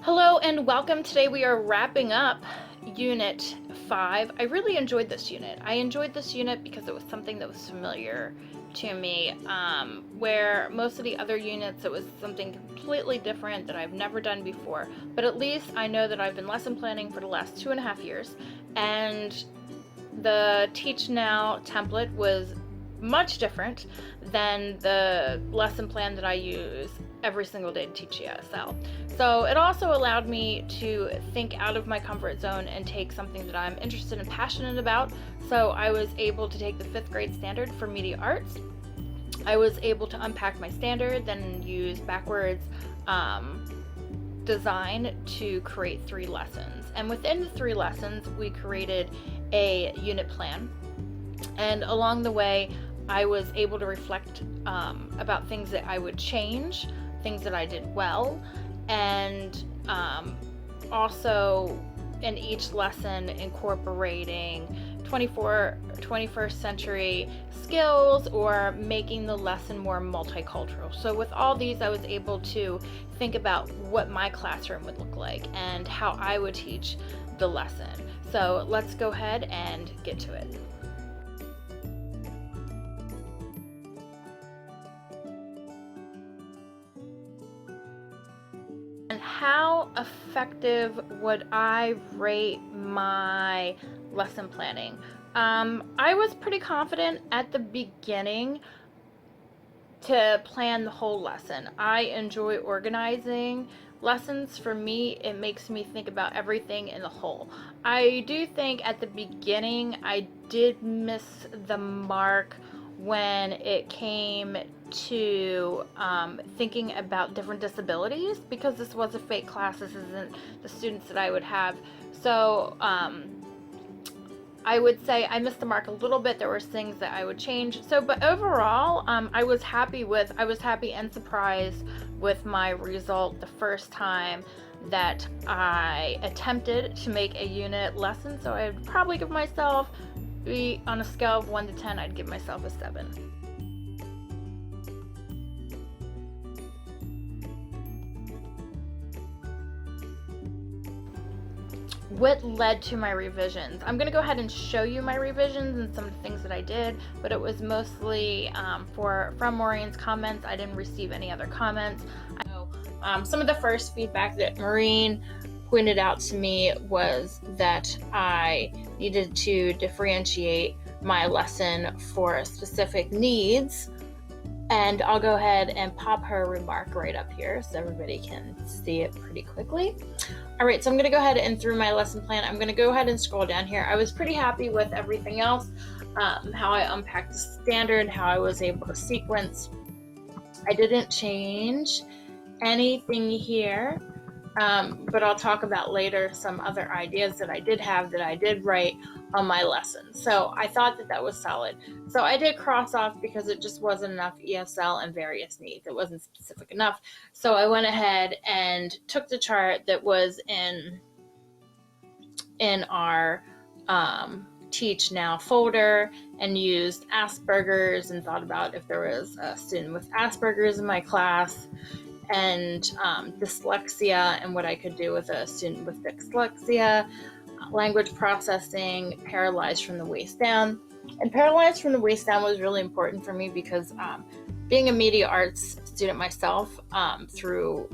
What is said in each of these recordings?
Hello and welcome. Today we are wrapping up Unit 5. I really enjoyed this unit. I enjoyed this unit because it was something that was familiar to me, where most of the other units it was something completely different that I've never done before. But at least I know that I've been lesson planning for the last 2.5 years, and the Teach Now template was much different than the lesson plan that I use every single day to teach ESL. So it also allowed me to think out of my comfort zone and take something that I'm interested and passionate about. So I was able to take the 5th grade standard for media arts. I was able to unpack my standard, then use backwards design to create 3 lessons. And within the 3 lessons, we created a unit plan. And along the way, I was able to reflect about things that I would change, things that I did well, and also in each lesson incorporating 21st century skills or making the lesson more multicultural. So with all these, I was able to think about what my classroom would look like and how I would teach the lesson. So let's go ahead and get to it. And how effective would I rate my lesson planning? I was pretty confident at the beginning to plan the whole lesson. I enjoy organizing lessons. For me, it makes me think about everything in the whole. I do think at the beginning I did miss the mark when it came to thinking about different disabilities, because this was a fake class. This isn't the students that I would have. So I would say I missed the mark a little bit. There were things that I would change. So, but overall, I was happy and surprised with my result the first time that I attempted to make a unit lesson. So I'd probably give myself, on a scale of 1 to 10, I'd give myself a 7. What led to my revisions? I'm going to go ahead and show you my revisions and some of the things that I did, but it was mostly from Maureen's comments. I didn't receive any other comments. I know some of the first feedback that Maureen pointed out to me was that I needed to differentiate my lesson for specific needs. And I'll go ahead and pop her remark right up here so everybody can see it pretty quickly. All right, so I'm going to go ahead and through my lesson plan. I'm going to go ahead and scroll down here. I was pretty happy with everything else, how I unpacked the standard, how I was able to sequence. I didn't change anything here, but I'll talk about later some other ideas that I did have that I did write on my lesson. So I thought that was solid. So I did cross off because it just wasn't enough ESL and various needs. It wasn't specific enough. So I went ahead and took the chart that was in our Teach Now folder and used Asperger's and thought about if there was a student with Asperger's in my class, and dyslexia and what I could do with a student with dyslexia, language processing, paralyzed from the waist down. And paralyzed from the waist down was really important for me because being a media arts student myself, through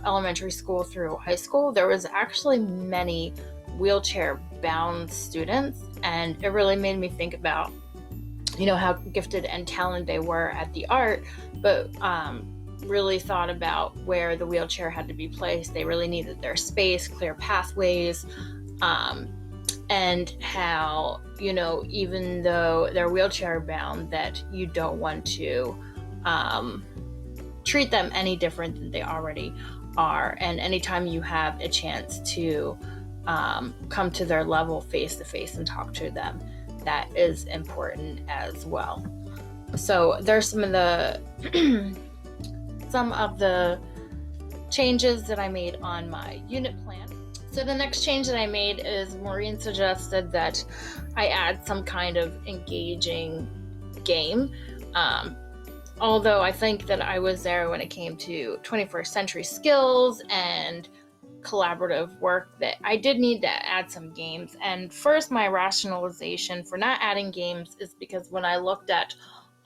elementary school through high school, there was actually many wheelchair bound students, and it really made me think about how gifted and talented they were at the art, but really thought about where the wheelchair had to be placed. They really needed their space, clear pathways, and how, even though they're wheelchair bound, that you don't want to treat them any different than they already are. And anytime you have a chance to come to their level face to face and talk to them, that is important as well. So there's some of the changes that I made on my unit plan. So the next change that I made is Maureen suggested that I add some kind of engaging game. Although I think that I was there when it came to 21st century skills and collaborative work that I did need to add some games. And first, my rationalization for not adding games is because when I looked at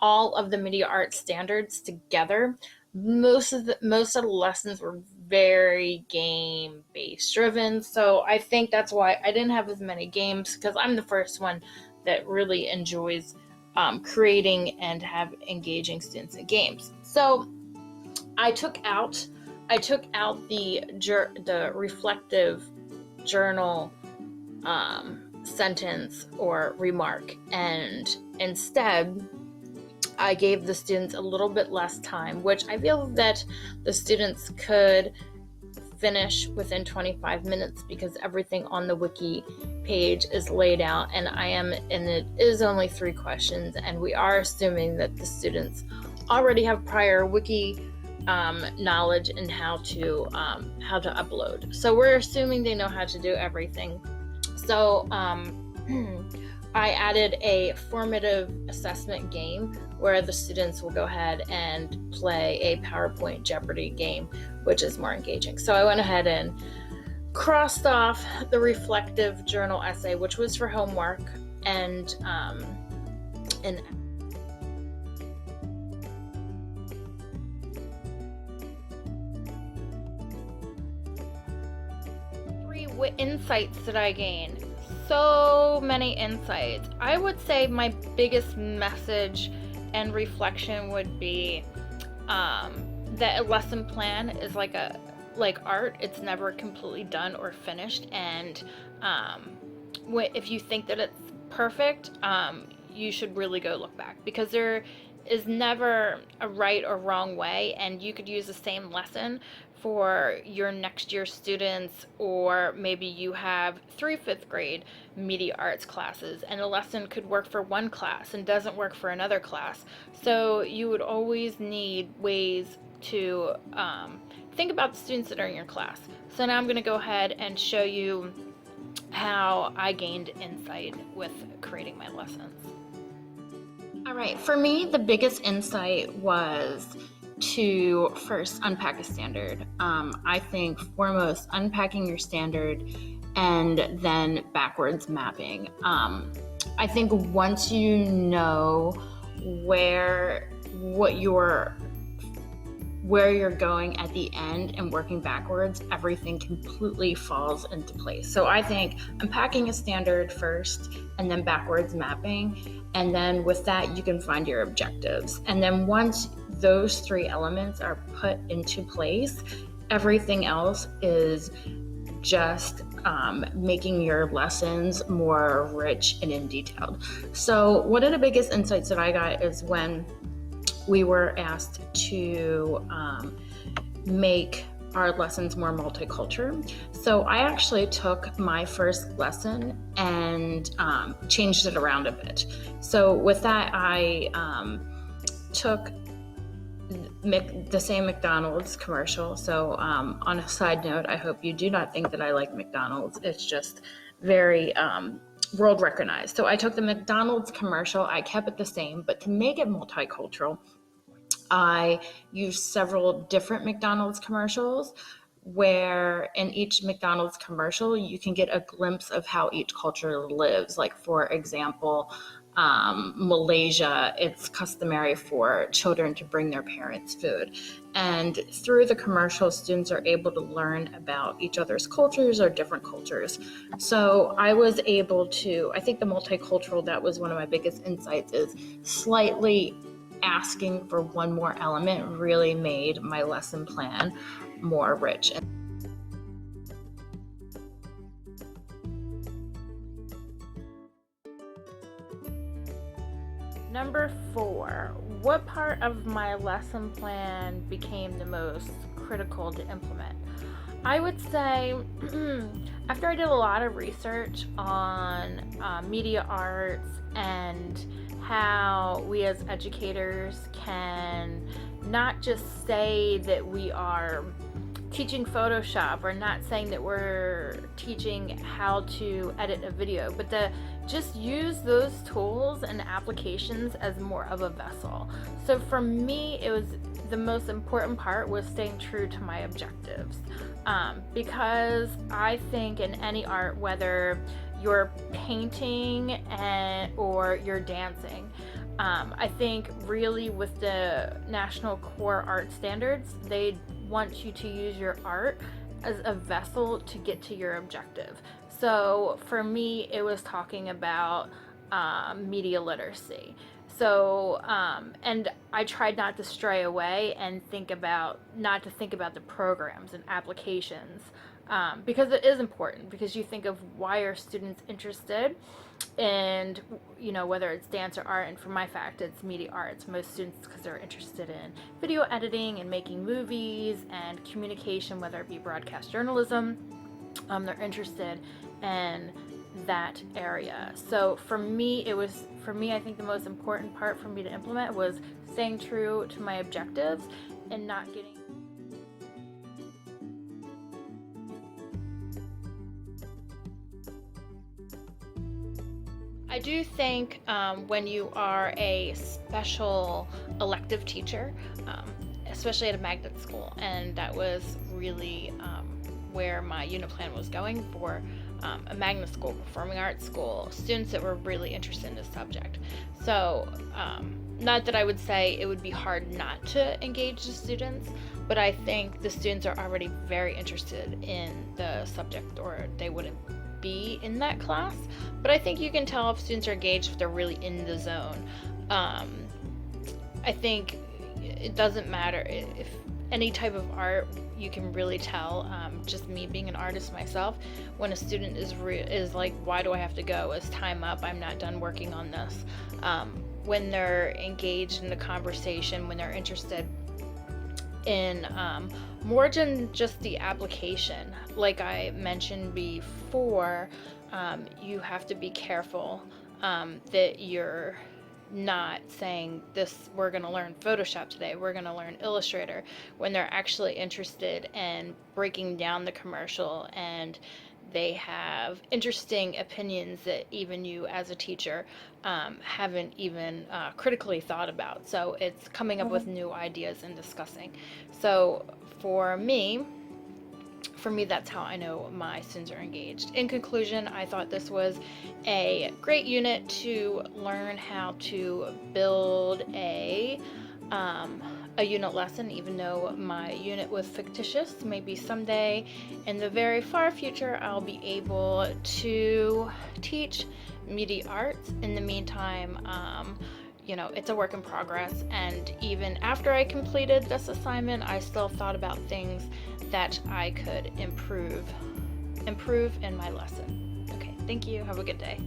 all of the media art standards together, most of the lessons were very game based driven. So I think that's why I didn't have as many games, because I'm the first one that really enjoys creating and have engaging students in games. So I took out the reflective journal sentence or remark, and instead I gave the students a little bit less time, which I feel that the students could finish within 25 minutes because everything on the wiki page is laid out, and it is only 3 questions, and we are assuming that the students already have prior wiki knowledge and how to upload. So we're assuming they know how to do everything. So I added a formative assessment game where the students will go ahead and play a PowerPoint Jeopardy game, which is more engaging. So I went ahead and crossed off the reflective journal essay, which was for homework, and insights that I gained. So many insights. I would say my biggest message and reflection would be that a lesson plan is like art. It's never completely done or finished, and if you think that it's perfect, you should really go look back, because there is never a right or wrong way, and you could use the same lesson for your next year students, or maybe you have 3 5th grade media arts classes, and a lesson could work for one class and doesn't work for another class. So you would always need ways to think about the students that are in your class. So now I'm going to go ahead and show you how I gained insight with creating my lessons. All right, for me, the biggest insight was to first unpack a standard. I think foremost, unpacking your standard and then backwards mapping. I think once you know where you're going at the end and working backwards, everything completely falls into place. So I think unpacking a standard first and then backwards mapping, and then with that you can find your objectives. And then once those 3 elements are put into place, everything else is just making your lessons more rich and in detailed. So one of the biggest insights that I got is when we were asked to make our lessons more multicultural. So I actually took my first lesson and changed it around a bit. So with that, I took the same McDonald's commercial. So on a side note, I hope you do not think that I like McDonald's. It's just very world recognized. So I took the McDonald's commercial, I kept it the same, but to make it multicultural, I used several different McDonald's commercials, where in each McDonald's commercial you can get a glimpse of how each culture lives. Like, for example, Malaysia, it's customary for children to bring their parents food. And through the commercial, students are able to learn about each other's cultures or different cultures. So I was able to, I think the multicultural, that was one of my biggest insights, is slightly asking for one more element really made my lesson plan more rich. Number 4, what part of my lesson plan became the most critical to implement? I would say after I did a lot of research on media arts and how we as educators can not just say that we are teaching Photoshop, or not saying that we're teaching how to edit a video, but the just use those tools and applications as more of a vessel. So for me, it was the most important part was staying true to my objectives, because I think in any art, whether you're painting or you're dancing, I think really with the National Core Art Standards, they want you to use your art as a vessel to get to your objective. So for me, it was talking about media literacy. So, and I tried not to stray away and not to think about the programs and applications, because it is important, because you think of why are students interested, and whether it's dance or art, and for my fact it's media arts, most students, because they're interested in video editing and making movies and communication, whether it be broadcast journalism, they're interested in that area. So for me, I think the most important part for me to implement was staying true to my objectives and not getting. I do think when you are a special elective teacher, especially at a magnet school, and that was really where my unit plan was going for, a magnet school, performing arts school, students that were really interested in this subject. So not that I would say it would be hard not to engage the students, but I think the students are already very interested in the subject, or they wouldn't be in that class. But I think you can tell if students are engaged, if they're really in the zone. I think it doesn't matter if any type of art, you can really tell, just me being an artist myself, when a student is like, why do I have to go? Is time up? I'm not done working on this. When they're engaged in the conversation, when they're interested in more than just the application. Like I mentioned before, you have to be careful that you're not saying this, we're going to learn Photoshop today, we're going to learn Illustrator, when they're actually interested in breaking down the commercial, and they have interesting opinions that even you as a teacher haven't even critically thought about. So it's coming up with new ideas and discussing. So for me, that's how I know my students are engaged. In conclusion, I thought this was a great unit to learn how to build a unit lesson, even though my unit was fictitious. Maybe someday in the very far future, I'll be able to teach media arts. In the meantime, it's a work in progress, and even after I completed this assignment, I still thought about things that I could improve in my lesson. Okay, thank you. Have a good day.